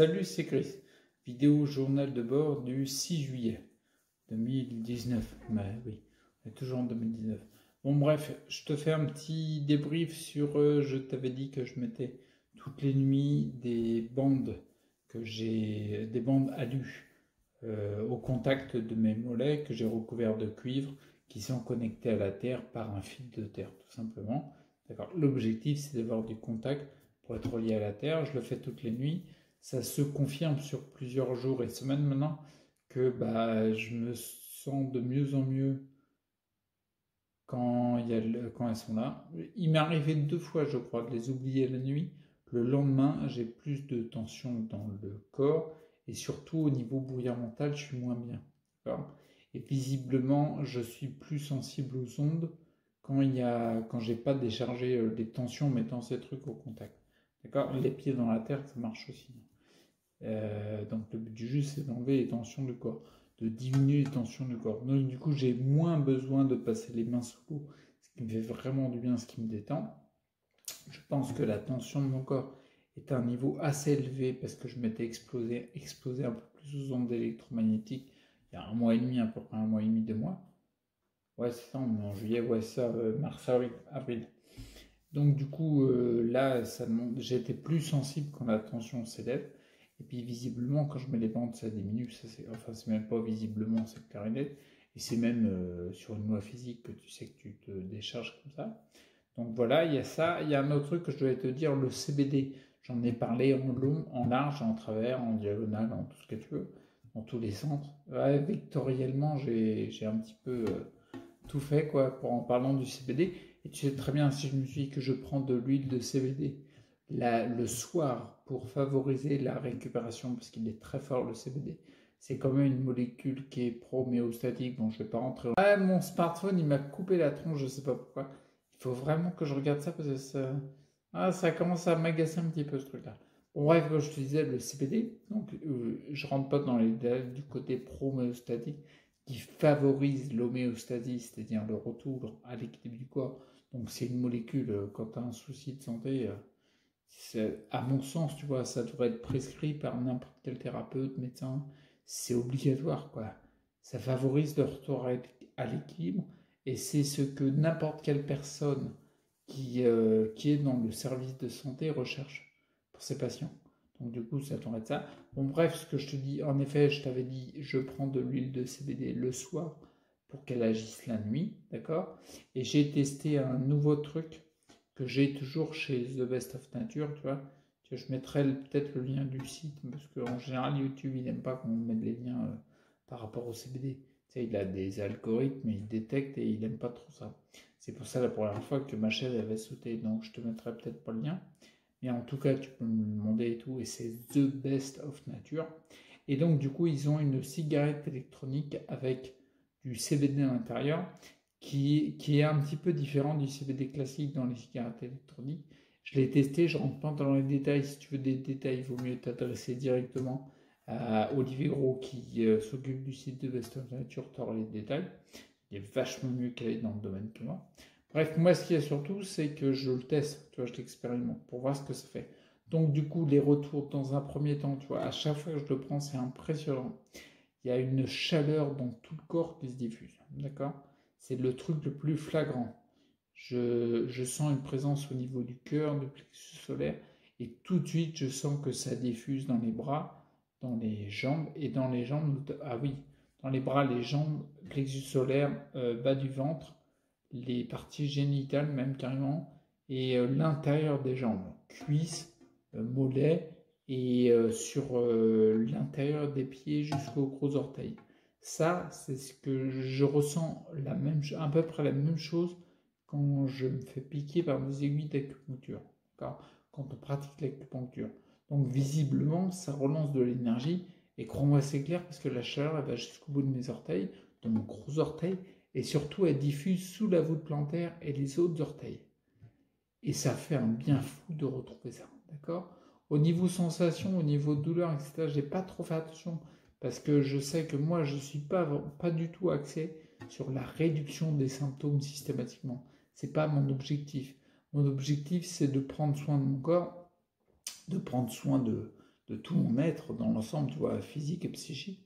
Salut, c'est Chris. Vidéo journal de bord du 6 juillet 2019. Oui, on est toujours en 2019. Bon, bref, je te fais un petit débrief sur. Je t'avais dit que je mettais toutes les nuits des bandes des bandes alu au contact de mes mollets que j'ai recouverts de cuivre qui sont connectés à la terre par un fil de terre, tout simplement. D'accord. L'objectif, c'est d'avoir du contact pour être relié à la terre. Je le fais toutes les nuits. Ça se confirme sur plusieurs jours et semaines maintenant que je me sens de mieux en mieux quand elles sont là. Il m'est arrivé 2 fois, je crois, de les oublier la nuit. Le lendemain, j'ai plus de tension dans le corps et surtout au niveau brouillard mental, je suis moins bien. D'accord. Et visiblement, je suis plus sensible aux ondes quand j'ai pas déchargé les tensions en mettant ces trucs au contact. D'accord. Les pieds dans la terre, ça marche aussi. Donc le but du jeu, c'est d'enlever les tensions du corps, de diminuer les tensions du corps. Donc du coup, j'ai moins besoin de passer les mains sous l'eau, ce qui me fait vraiment du bien, ce qui me détend. Je pense que la tension de mon corps est à un niveau assez élevé parce que je m'étais exposé un peu plus aux ondes électromagnétiques il y a 1 mois et demi, à peu près 1 mois et demi, 2 mois. Ouais, c'est ça, on est en juillet, ouais, ça, mars, avril. Donc du coup, là, j'étais plus sensible quand la tension s'élève. Et puis visiblement, quand je mets les bandes, ça diminue. C'est même pas visiblement, c'est clair et net. Et c'est même sur une loi physique que tu sais que tu te décharges comme ça. Donc voilà, il y a ça. Il y a un autre truc que je devais te dire, le CBD. J'en ai parlé en long, en large, en travers, en diagonale, en tout ce que tu veux, dans tous les centres. Ouais, vectoriellement, j'ai un petit peu tout fait quoi, en parlant du CBD. Et tu sais très bien, si je me suis dit que je prends de l'huile de CBD le soir pour favoriser la récupération, parce qu'il est très fort le CBD, c'est quand même une molécule qui est pro-méostatique, bon je vais pas rentrer. Ah, mon smartphone il m'a coupé la tronche, je sais pas pourquoi. Il faut vraiment que je regarde ça parce que ça commence à m'agacer un petit peu ce truc-là. Bon, bref, comme je te disais, le CBD, donc je rentre pas dans les détails du côté pro-méostatique qui favorise l'homéostasie, c'est-à-dire le retour à l'équilibre du corps. Donc c'est une molécule, quand tu as un souci de santé, à mon sens, tu vois, ça devrait être prescrit par n'importe quel thérapeute, médecin, c'est obligatoire, quoi. Ça favorise le retour à l'équilibre, et c'est ce que n'importe quelle personne qui est dans le service de santé recherche pour ses patients. Donc du coup, ça devrait être ça. Bon bref, ce que je te dis, en effet, je t'avais dit, je prends de l'huile de CBD le soir pour qu'elle agisse la nuit, d'accord. Et j'ai testé un nouveau truc que j'ai toujours chez The Best of Nature, tu vois. Je mettrai peut-être le lien du site, parce qu'en général, YouTube, il n'aime pas qu'on mette les liens par rapport au CBD. Tu sais, il a des algorithmes, il détecte et il n'aime pas trop ça. C'est pour ça la première fois que ma chaîne avait sauté, donc je te mettrai peut-être pas le lien. Mais en tout cas, tu peux me demander et tout, et c'est The Best of Nature. Et donc, du coup, ils ont une cigarette électronique avec du CBD à l'intérieur qui est un petit peu différent du CBD classique dans les cigarettes électroniques. Je l'ai testé, je rentre pas dans les détails. Si tu veux des détails, il vaut mieux t'adresser directement à Olivier Gros qui s'occupe du site de Best of Nature, tu auras les détails. Il est vachement mieux calé dans le domaine que moi. Bref, moi ce qu'il y a surtout, c'est que je le teste, tu vois, je l'expérimente pour voir ce que ça fait. Donc du coup, les retours dans un premier temps, tu vois, à chaque fois que je le prends, c'est impressionnant. Il y a une chaleur dans tout le corps qui se diffuse, d'accord. C'est le truc le plus flagrant. Je sens une présence au niveau du cœur, du plexus solaire, et tout de suite, je sens que ça diffuse dans les bras, dans les jambes, et dans les jambes, ah oui, dans les bras, les jambes, plexus solaire, bas du ventre, les parties génitales même carrément, et l'intérieur des jambes, cuisses, mollets, et sur l'intérieur des pieds jusqu'aux gros orteils. Ça, c'est ce que je ressens à peu près la même chose quand je me fais piquer par des aiguilles d'acupuncture, quand on pratique l'acupuncture. Donc visiblement, ça relance de l'énergie, et crois-moi, c'est clair, parce que la chaleur, elle va jusqu'au bout de mes orteils, de mon gros orteil, et surtout, elle diffuse sous la voûte plantaire et les autres orteils. Et ça fait un bien fou de retrouver ça, d'accord. Au niveau sensation, au niveau douleur, etc., j'ai pas trop fait attention, parce que je sais que moi, je suis pas du tout axé sur la réduction des symptômes systématiquement. C'est pas mon objectif. Mon objectif, c'est de prendre soin de mon corps, de prendre soin de de tout mon être dans l'ensemble, tu vois, physique et psychique,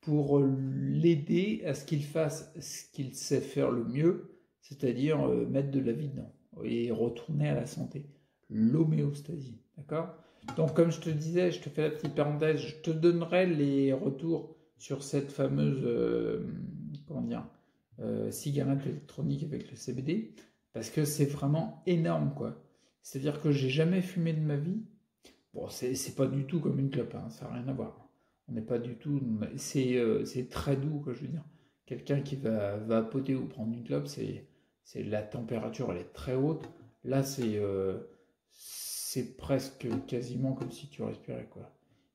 pour l'aider à ce qu'il fasse ce qu'il sait faire le mieux, c'est-à-dire mettre de la vie dedans et retourner à la santé. L'homéostasie, d'accord? Donc comme je te disais, je te fais la petite parenthèse, je te donnerai les retours sur cette fameuse comment dire, cigarette électronique avec le CBD, parce que c'est vraiment énorme, quoi. C'est-à-dire que j'ai jamais fumé de ma vie. Bon, c'est pas du tout comme une clope, hein, ça n'a rien à voir. On n'est pas du tout. C'est très doux, quoi, je veux dire. Quelqu'un qui va vapoter ou prendre une clope, c'est la température, elle est très haute. Là, c'est presque quasiment comme si tu respirais, quoi.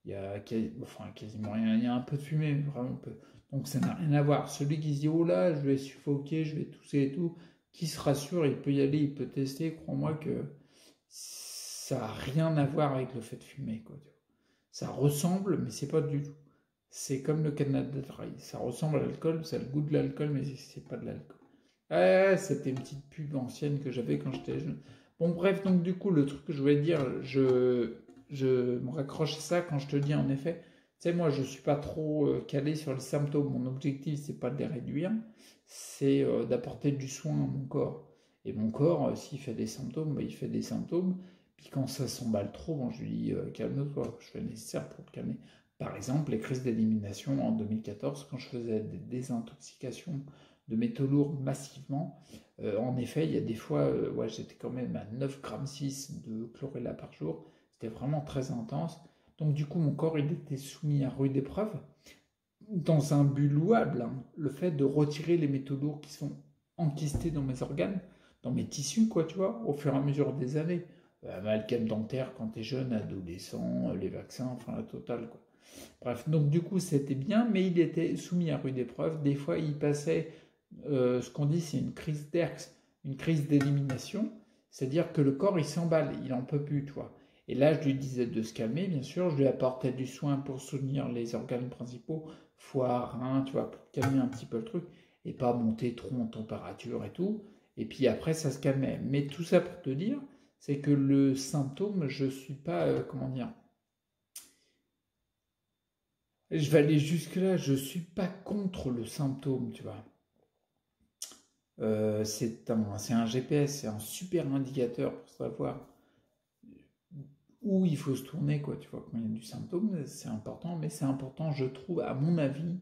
Il y a enfin, quasiment rien. Il y a un peu de fumée, vraiment peu. Donc ça n'a rien à voir. Celui qui se dit, oh là, je vais suffoquer, je vais tousser et tout, qui se rassure, il peut y aller, il peut tester. Crois-moi que ça n'a rien à voir avec le fait de fumer, quoi. Ça ressemble, mais c'est pas du tout. C'est comme le Canada Dry. Ça ressemble à l'alcool, ça a le goût de l'alcool, mais c'est pas de l'alcool. C'était une petite pub ancienne que j'avais quand j'étais jeune. Bon, bref, donc du coup, le truc que je voulais dire, je me raccroche à ça quand je te dis en effet, tu sais, moi, je suis pas trop calé sur les symptômes. Mon objectif, c'est pas de les réduire, c'est d'apporter du soin à mon corps. Et mon corps, s'il fait des symptômes, bah, il fait des symptômes. Puis quand ça s'emballe trop, bon, je lui dis calme-toi, je fais le nécessaire pour le calmer. Par exemple, les crises d'élimination en 2014, quand je faisais des désintoxications de métaux lourds massivement, en effet, il y a des fois, ouais, j'étais quand même à 9,6 g de chlorella par jour. C'était vraiment très intense. Donc du coup, mon corps, il était soumis à rude épreuve, dans un but louable, hein, le fait de retirer les métaux lourds qui sont enquistés dans mes organes, dans mes tissus, quoi, tu vois, au fur et à mesure des années. Amalgame dentaire quand t'es jeune, adolescent, les vaccins, enfin la totale, quoi. Bref, donc du coup, c'était bien, mais il était soumis à rude épreuve. Des fois, il passait ce qu'on dit, c'est une crise d'ERX, une crise d'élimination, c'est-à-dire que le corps, il s'emballe, il en peut plus, toi. Et là, je lui disais de se calmer, bien sûr, je lui apportais du soin pour soutenir les organes principaux, foie, rein, tu vois, pour calmer un petit peu le truc, et pas monter trop en température et tout. Et puis après, ça se calmait. Mais tout ça pour te dire, c'est que le symptôme, je suis pas, comment dire, je vais aller jusque-là, je suis pas contre le symptôme, tu vois. C'est un GPS, c'est un super indicateur pour savoir où il faut se tourner, quoi, tu vois, quand il y a du symptôme, c'est important, mais c'est important, je trouve, à mon avis,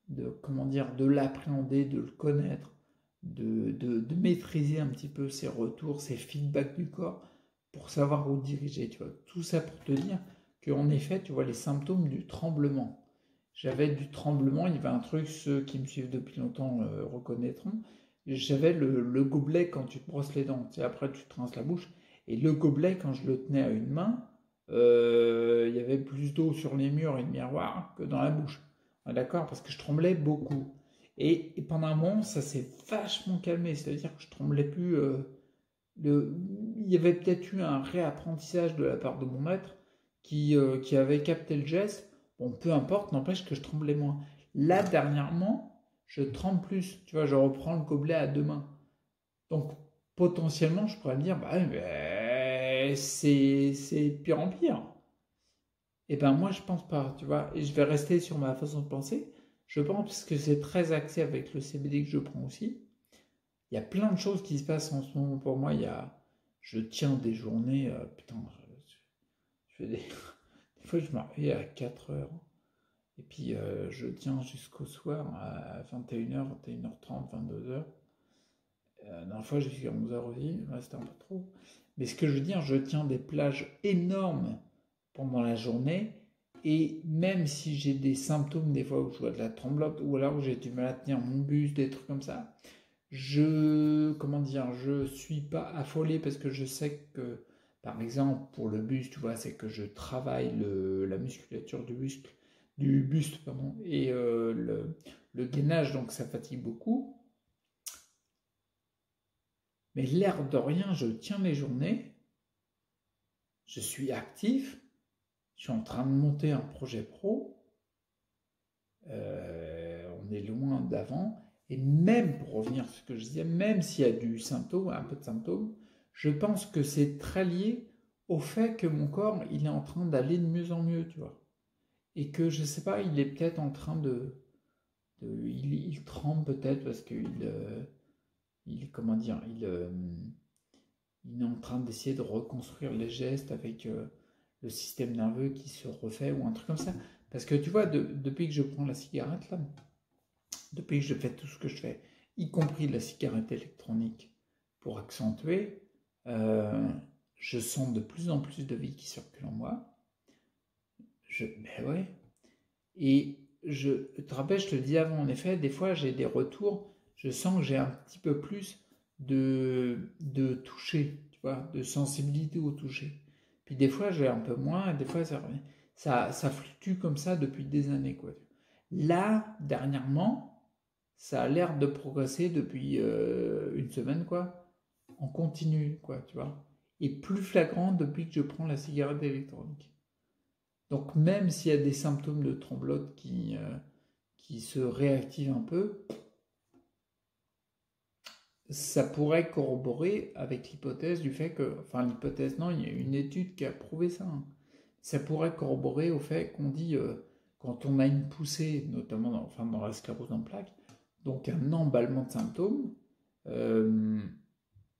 de, comment dire, de l'appréhender, de le connaître, de maîtriser un petit peu ses retours, ses feedbacks du corps, pour savoir où diriger, tu vois. Tout ça pour te dire qu'en effet, tu vois, les symptômes du tremblement. J'avais du tremblement, il y avait un truc, ceux qui me suivent depuis longtemps reconnaîtront. J'avais le gobelet quand tu te brosses les dents, tu sais, après tu te rinces la bouche. Et le gobelet, quand je le tenais à une main, il y avait plus d'eau sur les murs et le miroir que dans la bouche. D'accord? Parce que je tremblais beaucoup. Et pendant un moment, ça s'est vachement calmé. C'est-à-dire que je tremblais plus. Il y avait peut-être eu un réapprentissage de la part de mon maître qui avait capté le geste. Bon, peu importe, n'empêche que je tremblais moins. Là, dernièrement, je tremble plus. Tu vois, je reprends le gobelet à deux mains. Donc, potentiellement, je pourrais me dire, bah, c'est pire en pire. Et ben moi, je pense pas, tu vois. Et je vais rester sur ma façon de penser. Je pense que c'est très axé avec le CBD que je prends aussi. Il y a plein de choses qui se passent en ce moment pour moi. Je tiens des journées, putain, je fais des fois je me réveille à 4 heures. Et puis je tiens jusqu'au soir à 21h, 21h30, 22h. La dernière fois jusqu'à 11h aussi, là c'était un peu trop. Mais ce que je veux dire, je tiens des plages énormes pendant la journée. Et même si j'ai des symptômes, des fois où je vois de la tremblote, ou alors où j'ai du mal à tenir mon bus, des trucs comme ça, comment dire, je suis pas affolé parce que je sais que, par exemple, pour le buste, tu vois, c'est que je travaille la musculature du buste, pardon, et le gainage, donc ça fatigue beaucoup. Mais l'air de rien, je tiens mes journées, je suis actif, je suis en train de monter un projet pro, on est loin d'avant, et même pour revenir sur ce que je disais, même s'il y a du symptôme, un peu de symptômes, je pense que c'est très lié au fait que mon corps, il est en train d'aller de mieux en mieux, tu vois. Et que, je sais pas, il est peut-être en train il tremble peut-être parce que comment dire, il est en train d'essayer de reconstruire les gestes avec le système nerveux qui se refait ou un truc comme ça. Parce que tu vois, depuis que je prends la cigarette, là, depuis que je fais tout ce que je fais, y compris la cigarette électronique pour accentuer, euh, je sens de plus en plus de vie qui circule en moi. Ben ouais. Et je te rappelle, je te le dis avant, en effet, des fois j'ai des retours, je sens que j'ai un petit peu plus de toucher, tu vois, de sensibilité au toucher. Puis des fois j'ai un peu moins, et des fois ça fluctue comme ça depuis des années, quoi. Là, dernièrement, ça a l'air de progresser depuis une semaine, quoi, en continu, quoi, tu vois. Et plus flagrant depuis que je prends la cigarette électronique. Donc même s'il y a des symptômes de tremblote qui se réactivent un peu, ça pourrait corroborer avec l'hypothèse du fait que, enfin l'hypothèse non, il y a une étude qui a prouvé ça. Hein. Ça pourrait corroborer au fait qu'on dit quand on a une poussée, notamment dans la sclérose en plaques, donc un emballement de symptômes, euh,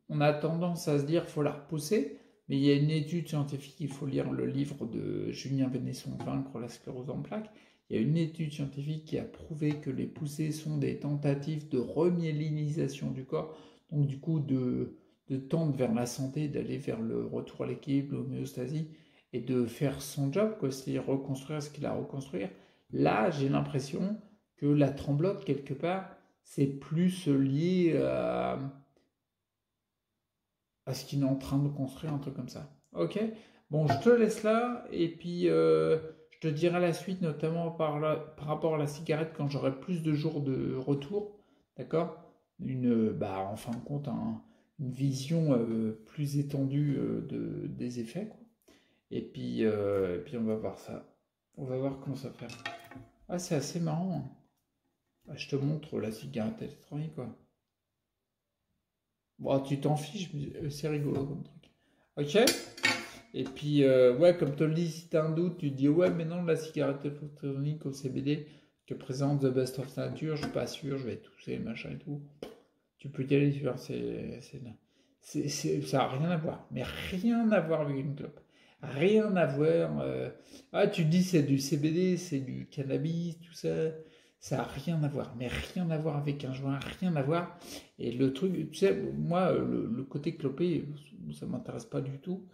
on a tendance à se dire qu'il faut la repousser, mais il y a une étude scientifique, il faut lire le livre de Julien Vénesson, Vaincre la sclérose en plaques. Il y a une étude scientifique qui a prouvé que les poussées sont des tentatives de remyélinisation du corps, donc du coup de tendre vers la santé, d'aller vers le retour à l'équilibre, l'homéostasie, et de faire son job, quoi, c'est-à-dire reconstruire ce qu'il a à reconstruire. Là, j'ai l'impression que la tremblote, quelque part, c'est plus lié à ce qu'il est en train de construire, un truc comme ça. Ok. Bon, je te laisse là, et puis je te dirai la suite, notamment par rapport à la cigarette, quand j'aurai plus de jours de retour, d'accord. En fin de compte, une vision plus étendue des effets, quoi. Et puis on va voir ça. On va voir comment ça fait. Ah, c'est assez marrant. Hein. Ah, je te montre la cigarette électronique, quoi. Bon, tu t'en fiches, mais c'est rigolo comme truc. Ok. Et puis, ouais, comme te le dis, si t'as un doute, tu te dis, ouais, mais non, la cigarette électronique au CBD que présente The Best of Nature, je suis pas sûr, je vais tousser, machin et tout. Tu peux y aller, tu vois, ça a rien à voir. Mais rien à voir avec une clope. Rien à voir. Ah, tu te dis, c'est du CBD, c'est du cannabis, tout ça. Ça a rien à voir. Mais rien à voir avec un joint, rien à voir. Et le truc, tu sais, moi, le côté clopé, ça m'intéresse pas du tout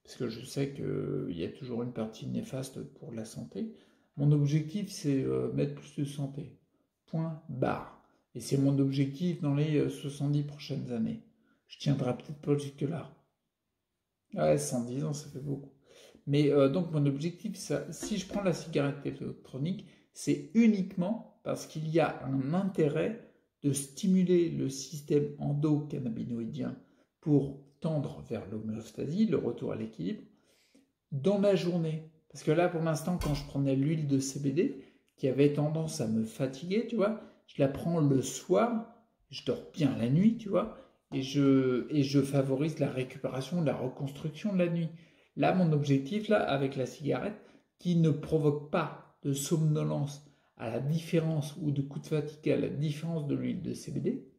parce que je sais qu'il y a toujours une partie néfaste pour la santé. Mon objectif, c'est mettre plus de santé. Point barre. Et c'est mon objectif dans les 70 prochaines années. Je tiendrai peut-être pas jusque-là. Ouais, 110 ans, ça fait beaucoup. Mais donc mon objectif, ça, si je prends la cigarette électronique, c'est uniquement parce qu'il y a un intérêt de stimuler le système endocannabinoïdien pour tendre vers l'homéostasie, le retour à l'équilibre, dans la journée. Parce que là, pour l'instant, quand je prenais l'huile de CBD, qui avait tendance à me fatiguer, tu vois, je la prends le soir, je dors bien la nuit, tu vois, et je favorise la récupération, la reconstruction de la nuit. Là, mon objectif, là, avec la cigarette, qui ne provoque pas de somnolence à la différence, ou de coup de fatigue à la différence de l'huile de CBD,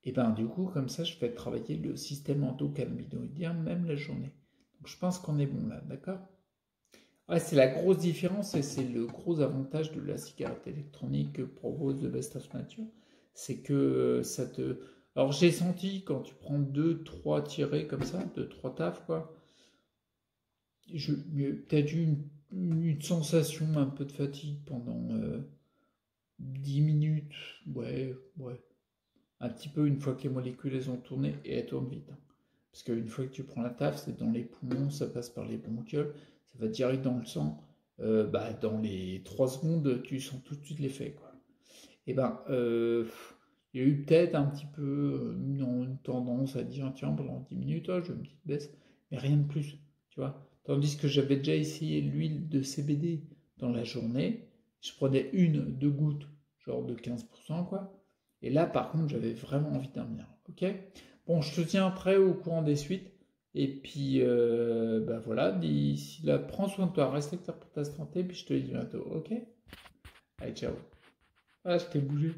et ben du coup, comme ça, je fais travailler le système endocannabinoïdien même la journée. Donc je pense qu'on est bon là, d'accord? Ouais, c'est la grosse différence et c'est le gros avantage de la cigarette électronique que propose The Best of Nature. C'est que ça te. Alors j'ai senti quand tu prends 2, 3 tirés comme ça, 2, 3 tafs, quoi. Peut-être eu une sensation un peu de fatigue pendant 10 minutes. Ouais, ouais. Un petit peu une fois que les molécules elles ont tourné et elles tournent vite. Hein. Parce qu'une fois que tu prends la taf, c'est dans les poumons, ça passe par les bronchioles, ça va direct dans le sang. Dans les 3 secondes, tu sens tout de suite l'effet. Quoi. Et il y a eu peut-être un petit peu une tendance à dire tiens, pendant 10 minutes, je veux une petite baisse, mais rien de plus. Tu vois. Tandis que j'avais déjà essayé l'huile de CBD dans la journée, je prenais 1, 2 gouttes, genre de 15%, quoi. Et là, par contre, j'avais vraiment envie de dormir. Ok. Bon, je te tiens après au courant des suites. Et puis, bah voilà, d'ici là, prends soin de toi, respecte ta santé, puis je te dis bientôt, ok? Allez, ciao. Ah, je t'ai bougé.